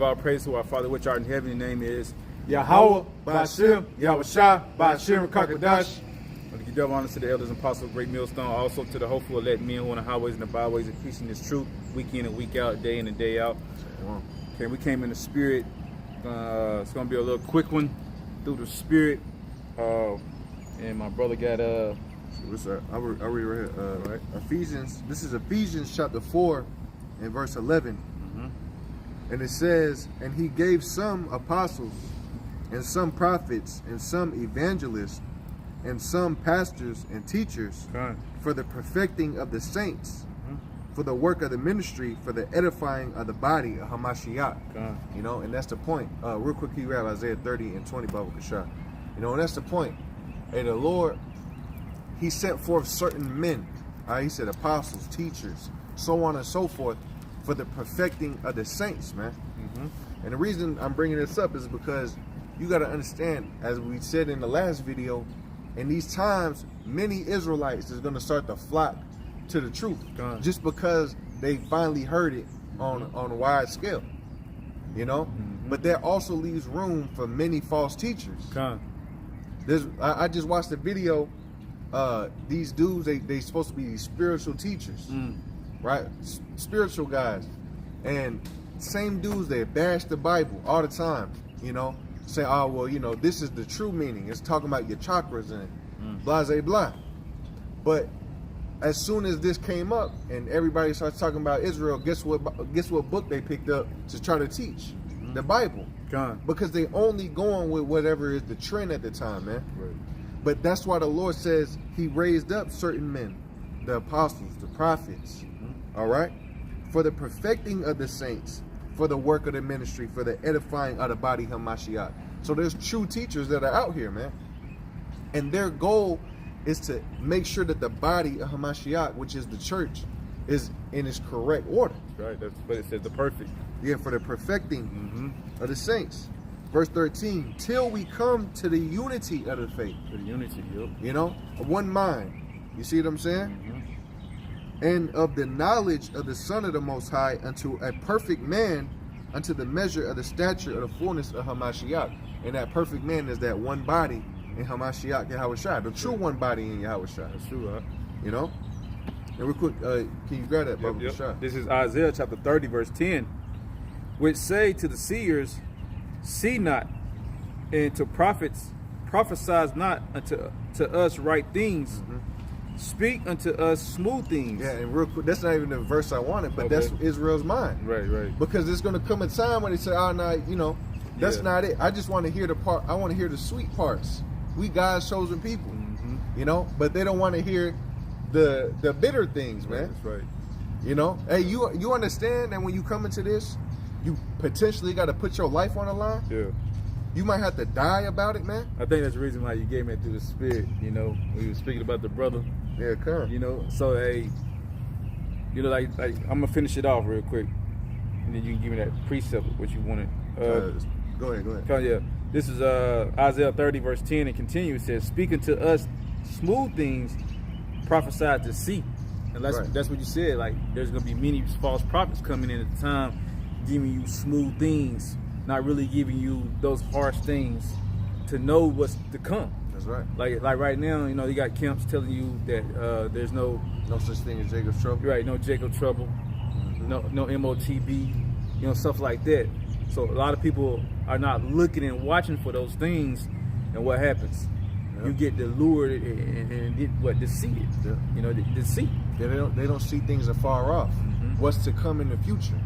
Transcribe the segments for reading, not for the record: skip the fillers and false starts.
give all praise to our Father which art in heaven. Your name is Yahweh, Ba'ashem, Yahushua, Ba'ashem, Kakadash. I want to give double honors to the elders and apostles of Great Millstone, also to the hopeful elect men who on the highways and the byways of preaching this truth, week in and week out, day in and day out. Okay, we came in the spirit. It's gonna be a little quick one through the spirit. And my brother got What's that? I'll read right here. Right. Ephesians. This is Ephesians chapter 4 and verse 11. And it says, and he gave some apostles, and some prophets, and some evangelists, and some pastors and teachers, for the perfecting of the saints, for the work of the ministry, for the edifying of the body of Hamashiach. You know, and that's the point. Real quick, you grab Isaiah 30 and 20, Baba Kasha. You know, and that's the point. Hey, the Lord, he sent forth certain men. He said apostles, teachers, so on and so forth, for the perfecting of the saints, man. And the reason I'm bringing this up is because you got to understand, as we said in the last video, in these times, many Israelites is going to start to flock to the truth, just because they finally heard it on a wide scale, you know. But there also leaves room for many false teachers. I just watched a video. These dudes, they supposed to be spiritual teachers, right? Spiritual guys, and same dudes, they bash the Bible all the time, you know, say, oh, well, you know, this is the true meaning. It's talking about your chakras and blah, blah, blah. But as soon as this came up and everybody starts talking about Israel, guess what book they picked up to try to teach? The Bible. Because they only going with whatever is the trend at the time, man. But that's why the Lord says he raised up certain men, the apostles, the prophets, all right, for the perfecting of the saints, for the work of the ministry, for the edifying of the body Hamashiach. So there's true teachers that are out here, man. And their goal is to make sure that the body of Hamashiach, which is the church, is in its correct order. Right, that's what it says, the perfect. Yeah, for the perfecting of the saints. Verse 13, till we come to the unity of the faith. The unity, you know, one mind. You see what I'm saying? And of the knowledge of the Son of the Most High, unto a perfect man, unto the measure of the stature of the fullness of Hamashiach. And that perfect man is that one body in Hamashiach Yahushua, the true one body in Yahushua. That's true, huh? You know? And real quick, can you grab that, Baba Kasha? This is Isaiah chapter 30, verse 10, which say to the seers, see not, and to prophets, prophesy not unto us right things. Speak unto us smooth things. Yeah, and real quick, that's not even the verse I wanted, but that's Israel's mind. Right. Because there's going to come a time when they say, oh, no, you know, that's not it. I just want to hear the part. I want to hear the sweet parts. We God's chosen people, you know, but they don't want to hear the bitter things, man. That's right. You know, hey, you understand that when you come into this, you potentially got to put your life on the line. Yeah. You might have to die about it, man. I think that's the reason why you gave me through the spirit, you know, when you were speaking about the brother. Yeah, come. You know, so hey, you know, like I'm gonna finish it off real quick, and then you can give me that precept what you wanted. Go ahead. Yeah, this is Isaiah 30 verse 10 and continues. It says, "Speaking to us smooth things, prophesied to see." And that's what you said. Like there's gonna be many false prophets coming in at the time, giving you smooth things, not really giving you those harsh things to know what's to come. That's right. Like right now, you know, you got camps telling you that there's no such thing as Jacob's trouble. Right, no Jacob trouble, no MOTB, you know, stuff like that. So a lot of people are not looking and watching for those things, and what happens? You get lured and deceived. You know, deceit. Yeah, they don't see things afar off. What's to come in the future?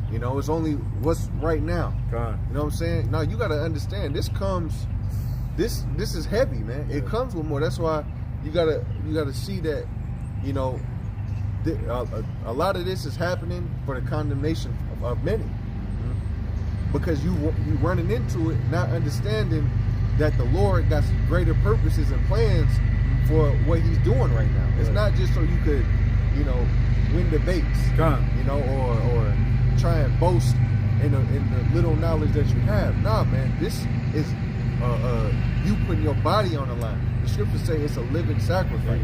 You know, it's only what's right now. You know what I'm saying? Now you got to understand. This is heavy, man. It comes with more. That's why you gotta see that. You know, a lot of this is happening for the condemnation of many, because you running into it, not understanding that the Lord got some greater purposes and plans for what He's doing right now. It's not just so you could, you know, win debates, you know, or try and boast in the little knowledge that you have. Nah, man, this is you putting your body on the line. The scriptures say it's a living sacrifice.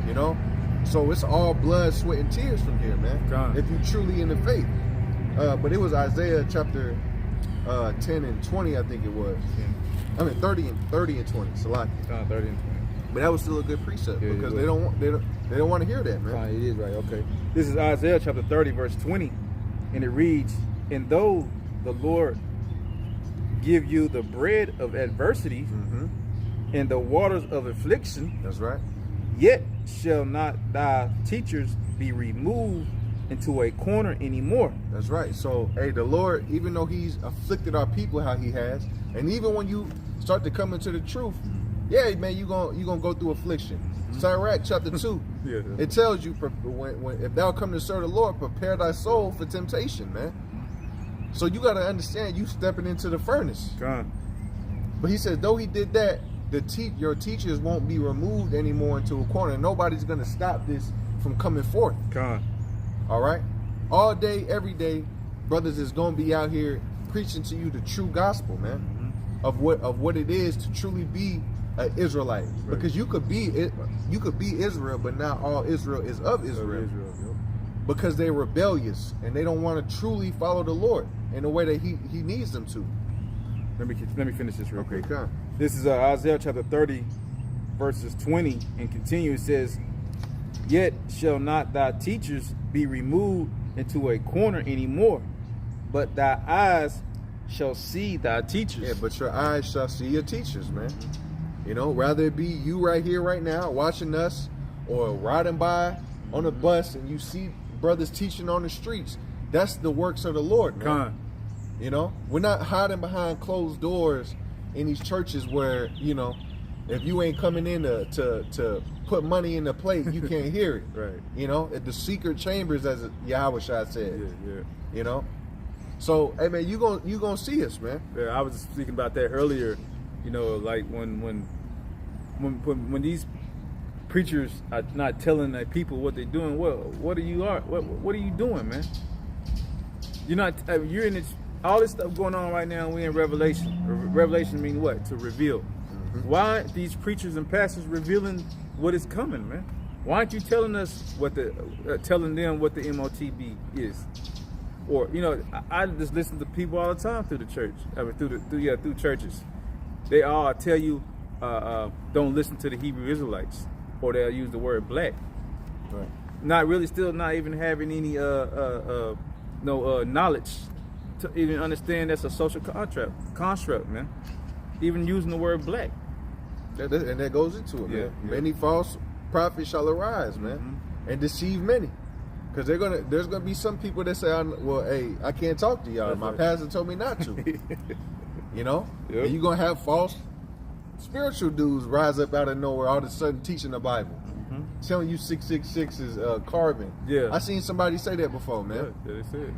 You know, so it's all blood, sweat, and tears from here, man. If you truly in the faith, But it was Isaiah chapter 10 and 20, I think it was. I mean 30 and 20. Salaki. 30 and 20. But that was still a good precept Yeah, because yeah. they don't want to hear that, man. It is right. Okay. This is Isaiah chapter 30, verse 20, and it reads, "And though the Lord give you the bread of adversity and the waters of affliction, That's right. yet shall not thy teachers be removed into a corner anymore." That's right. So, hey, the Lord, even though He's afflicted our people how He has, and even when you start to come into the truth, yeah, man, you gonna go through affliction. Sirach chapter 2, Yeah. it tells you when if thou come to serve the Lord, prepare thy soul for temptation, man. So you got to understand, you stepping into the furnace. Con. But He says, though He did that, your teachers won't be removed anymore into a corner. Nobody's gonna stop this from coming forth. Con. All right, all day, every day, brothers is gonna be out here preaching to you the true gospel, man, of what it is to truly be an Israelite. Right. Because you could be Israel, but not all Israel is of Israel. Because they're rebellious and they don't want to truly follow the Lord in the way that He needs them to. Let me finish this real quick. come. This is Isaiah chapter 30, verses 20, and continue. It says, "Yet shall not thy teachers be removed into a corner anymore, but thy eyes shall see thy teachers." Yeah, but your eyes shall see your teachers, man. You know, rather it be you right here, right now, watching us, or riding by on a bus and you see brothers teaching on the streets. That's the works of the Lord, man. Con. You know, we're not hiding behind closed doors in these churches where, you know, if you ain't coming in to put money in the plate, you can't hear it. Right. You know, at the secret chambers, as Yahweh Shai said. Yeah. You know, so hey man, you gonna see us, man. Yeah, I was speaking about that earlier. You know, like when these preachers are not telling the people what they're doing, what are you doing, man? You're not. You're in this. All this stuff going on right now. We're in Revelation. Revelation means what? To reveal. Why aren't these preachers and pastors revealing what is coming, man? Why aren't you telling us telling them what the MOTB is? Or I just listen to people all the time through the church. I mean, through churches. They all tell you, don't listen to the Hebrew Israelites, or they'll use the word black. Right. Not really, still not even having any knowledge to even understand that's a social construct, man. Even using the word black. And that goes into it, man. Yeah. Many false prophets shall arise, man, and deceive many. Because there's gonna be some people that say, well, hey, I can't talk to y'all. That's My right. pastor told me not to. You know? Yep. And you're gonna have false spiritual dudes rise up out of nowhere all of a sudden teaching the Bible. Telling you 666 is carbon. Yeah. I seen somebody say that before, man. Yeah, they said.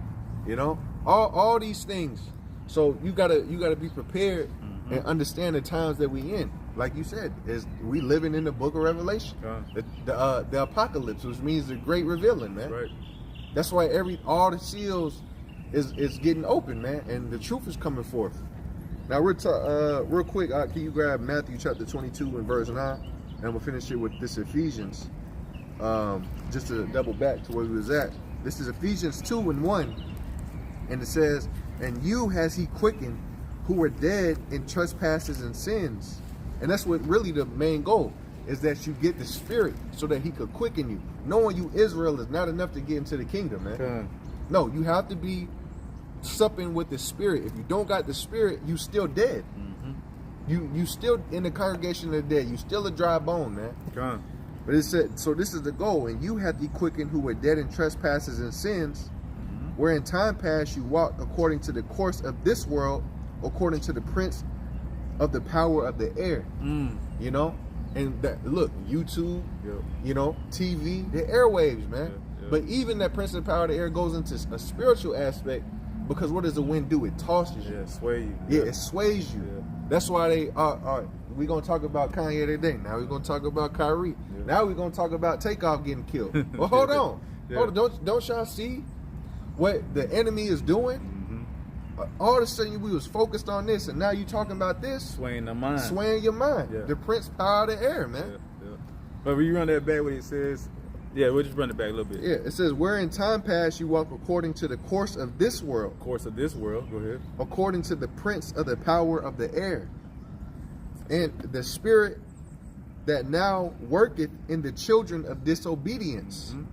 You know? All these things. So you gotta be prepared and understand the times that we in. Like you said, is we living in the book of Revelation. The apocalypse, which means the great revealing, man. Right. That's why all the seals is getting open, man, and the truth is coming forth. Now real quick, can you grab Matthew chapter 22 and verse 9, and I'm gonna finish it with this Ephesians, just to double back to where we was at. This is Ephesians 2 and 1, and it says, "And you has He quickened, who were dead in trespasses and sins." And that's what really the main goal is, that you get the Spirit so that He could quicken you. Knowing you Israel is not enough to get into the kingdom, man. No, you have to be supping with the Spirit. If you don't got the Spirit, you still dead. You still in the congregation of the dead. You still a dry bone, man. But it said, so this is the goal. "And you have He quickened, who were dead in trespasses and sins, where in time past you walked according to the course of this world, according to the prince of the power of the air." You know, and that, look, YouTube, you know, TV, the airwaves, man. But even that prince of the power of the air goes into a spiritual aspect, because what does the wind do? It tosses you. Yeah, sway you. Yeah, it sways you. That's why they are. We're gonna talk about Kanye today. Now we're gonna talk about Kyrie. Now we're gonna talk about Takeoff getting killed. Well, hold on. Hold on. Don't y'all see what the enemy is doing? All of a sudden we was focused on this, and now you talking about this, Swaying the mind. swaying your mind. Yeah. The prince power of the air, man. But when you run that back, what it says, Yeah, we'll just run it back a little bit. Yeah, it says, where in time past you walk according to the course of this world, Course of this world. Go ahead. according to the prince of the power of the air, and the spirit that now worketh in the children of disobedience. Mm-hmm.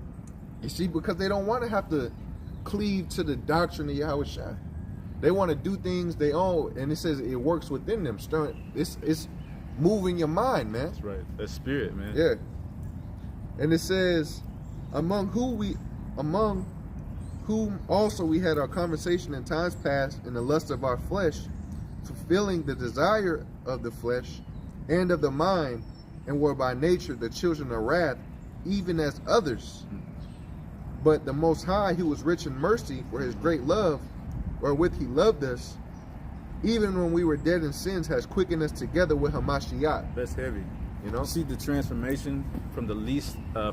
You see, because they don't want to have to cleave to the doctrine of Yahweh Shai. They want to do things they own, and it says it works within them. It's moving your mind, man. That's right. That spirit, man. Yeah. And it says, among whom also we had our conversation in times past in the lust of our flesh, fulfilling the desire of the flesh and of the mind, and were by nature the children of wrath, even as others. But the Most High, who was rich in mercy for his great love, wherewith he loved us, even when we were dead in sins, has quickened us together with Hamashiach. That's heavy. You know? See the transformation from the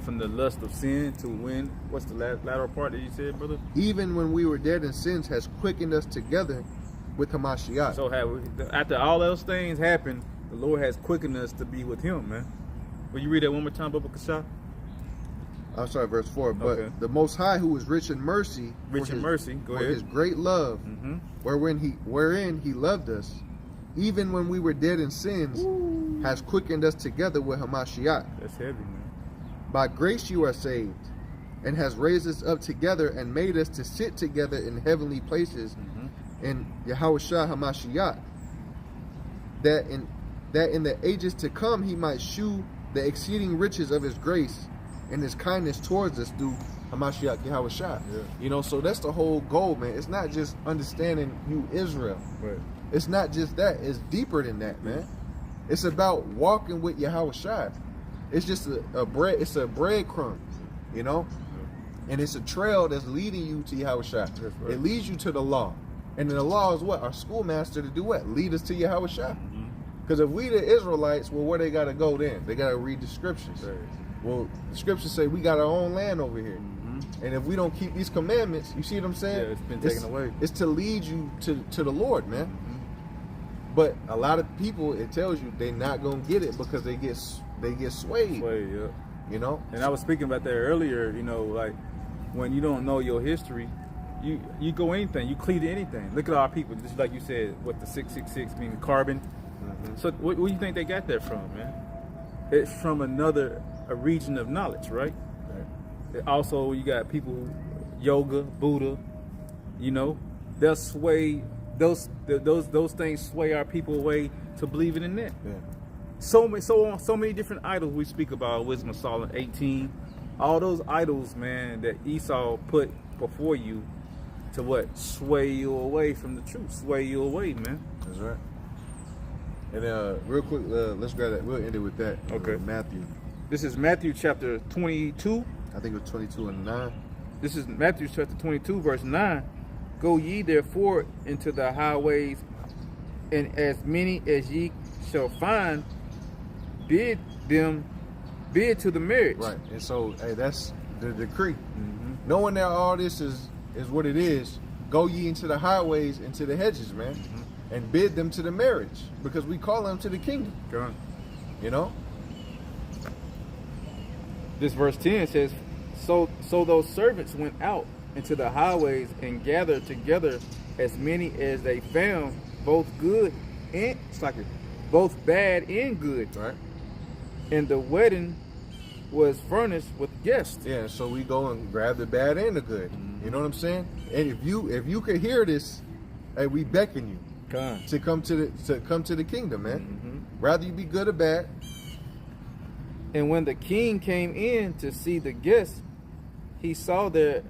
from the lust of sin to when? What's the latter part that you said, brother? Even when we were dead in sins, has quickened us together with Hamashiach. So after all those things happened, the Lord has quickened us to be with Him, man. Will you read that one more time, Baba Kasha? I'm sorry, verse 4. But Okay. the Most High, who is rich in mercy, Rich in mercy. Go for ahead. his great love, Mm-hmm. wherein he loved us, even when we were dead in sins, has quickened us together with Hamashiach. That's heavy, man. By grace you are saved, and has raised us up together and made us to sit together in heavenly places in Yahushua Hamashiach, that in the ages to come he might shew the exceeding riches of his grace and his kindness towards us through Hamashiach Yahushua. Yeah. You know, so that's the whole goal, man. It's not just understanding you Israel. Right. It's not just that. It's deeper than that, man. It's about walking with Yahushua. It's just a breadcrumb, you know? And it's a trail that's leading you to Yahushua. That's right. It leads you to the law. And then the law is what? Our schoolmaster to do what? Lead us to Yahushua. Because if we the Israelites, well, where they got to go then? They got to read the scriptures. Right. Well, the scriptures say we got our own land over here. And if we don't keep these commandments, you see what I'm saying? Yeah, it's been taken away. It's to lead you to the Lord, man. But a lot of people, it tells you they're not gonna get it because they get swayed. Yeah. You know? And I was speaking about that earlier. You know, like when you don't know your history, you go anything, you cleave to anything. Look at our people, just like you said, what the 666 mean, carbon. So what do you think they got that from, man? It's from a region of knowledge, right? Also, you got people who yoga, Buddha. You know, they'll sway those things sway our people away to believing in that. Yeah. So many different idols we speak about. Wisdom of Solomon 18, all those idols, man, that Esau put before you to what? Sway you away from the truth, sway you away, man. That's right. And real quick, let's grab that. We'll end it with that. Okay. Matthew. This is Matthew chapter 22. I think it was 22 and 9. This is Matthew chapter 22, verse 9. Go ye therefore into the highways, and as many as ye shall find, bid to the marriage. Right. And so, hey, that's the decree. Knowing that all this is what it is, go ye into the highways, into the hedges, man, and bid them to the marriage, because we call them to the kingdom. Go on. You know? This verse 10 says, so those servants went out into the highways and gathered together as many as they found, both good and both bad and good. Right. And the wedding was furnished with guests. Yeah, so we go and grab the bad and the good. You know what I'm saying? And if you could hear this, hey, we beckon you Come. to come to the kingdom, man. Rather you be good or bad. And when the king came in to see the guests, he saw there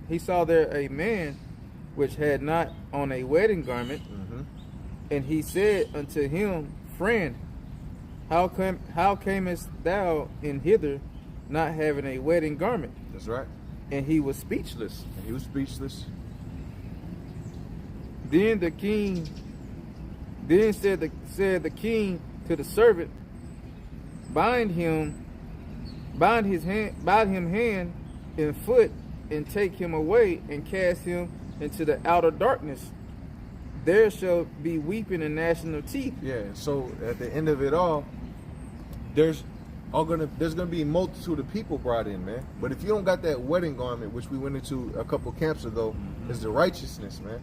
a man which had not on a wedding garment, and he said unto him, Friend, how camest thou in hither, not having a wedding garment? That's right. And he was speechless. And he was speechless. Then said the king to the servant, Bind him hand and foot, and take him away and cast him into the outer darkness. There shall be weeping and gnashing of teeth. Yeah, so at the end of it all, there's there's gonna be a multitude of people brought in, man. But if you don't got that wedding garment, which we went into a couple camps ago, is the righteousness, man.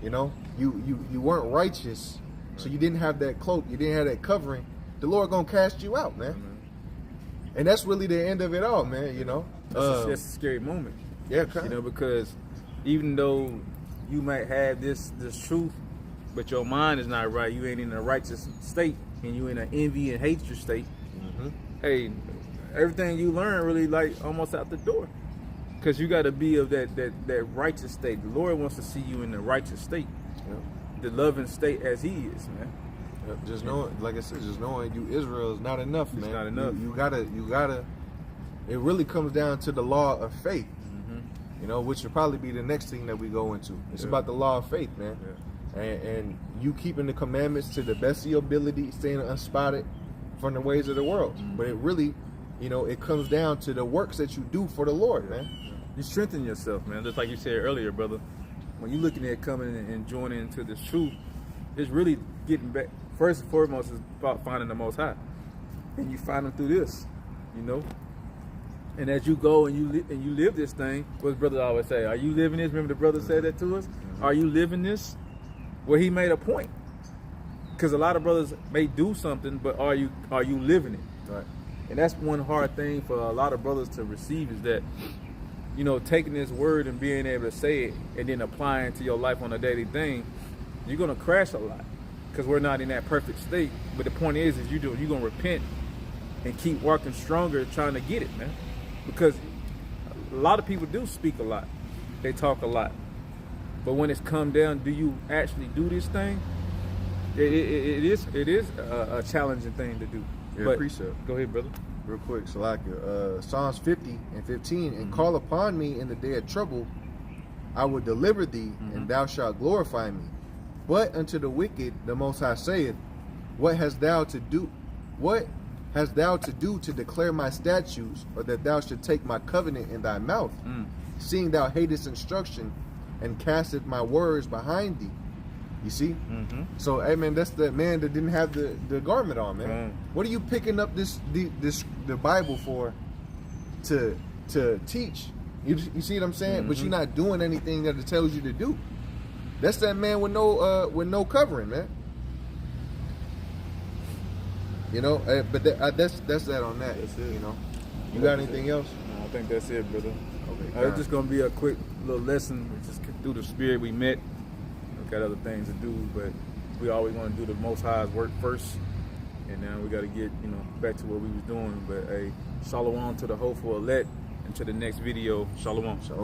You know, you weren't righteous, so you didn't have that cloak, you didn't have that covering. The Lord gonna cast you out, man. And that's really the end of it all, man. You know, that's a scary moment. Yeah, you know, because even though you might have this truth, but your mind is not right, you ain't in a righteous state, and you in an envy and hatred state. Hey, everything you learn really like almost out the door, because you got to be of that righteous state. The Lord wants to see you in the righteous state, the loving state as He is, man. Just knowing, like I said, just knowing you Israel is not enough, man. It's not enough. You gotta. It really comes down to the law of faith, you know, which will probably be the next thing that we go into. It's about the law of faith, man. And you keeping the commandments to the best of your ability, staying unspotted from the ways of the world. But it really, you know, it comes down to the works that you do for the Lord, man. You strengthen yourself, man. Just like you said earlier, brother. When you're looking at coming and joining into this truth, it's really getting back. First and foremost is about finding the Most High, and you find Him through this, you know. And as you go and you live this thing, what brother always say, are you living this? Remember the brother said that to us. Are you living this? Well, he made a point, because a lot of brothers may do something, but are you living it? Right. And that's one hard thing for a lot of brothers to receive, is that, you know, taking this word and being able to say it and then applying to your life on a daily thing, you're gonna crash a lot, because we're not in that perfect state. But the point is you're gonna repent and keep working stronger, trying to get it, man. Because a lot of people do speak a lot, they talk a lot, but when it's come down, do you actually do this thing? It is a challenging thing to do. Yeah, but precept. Go ahead, brother. Real quick, Salakia. Psalms 50 and 15, and call upon me in the day of trouble, I will deliver thee, and thou shalt glorify me. But unto the wicked the Most High saith, what hast thou to do? What hast thou to do to declare my statutes, or that thou should take my covenant in thy mouth, seeing thou hatest instruction, and casteth my words behind thee? You see? So, hey, man, that's the man that didn't have the garment on, man. What are you picking up the Bible for to teach? You see what I'm saying? But you're not doing anything that it tells you to do. That's that man with no covering, man. You know, but that's that on that. That's it. You know, you got anything else? No, I think that's it, brother. Okay, It's just gonna be a quick little lesson. Just through the spirit we met. We got other things to do, but we always want to do the Most High's work first, and then we got to get back to what we was doing. But hey, shalom to the hopeful elect, and to the next video, shalom.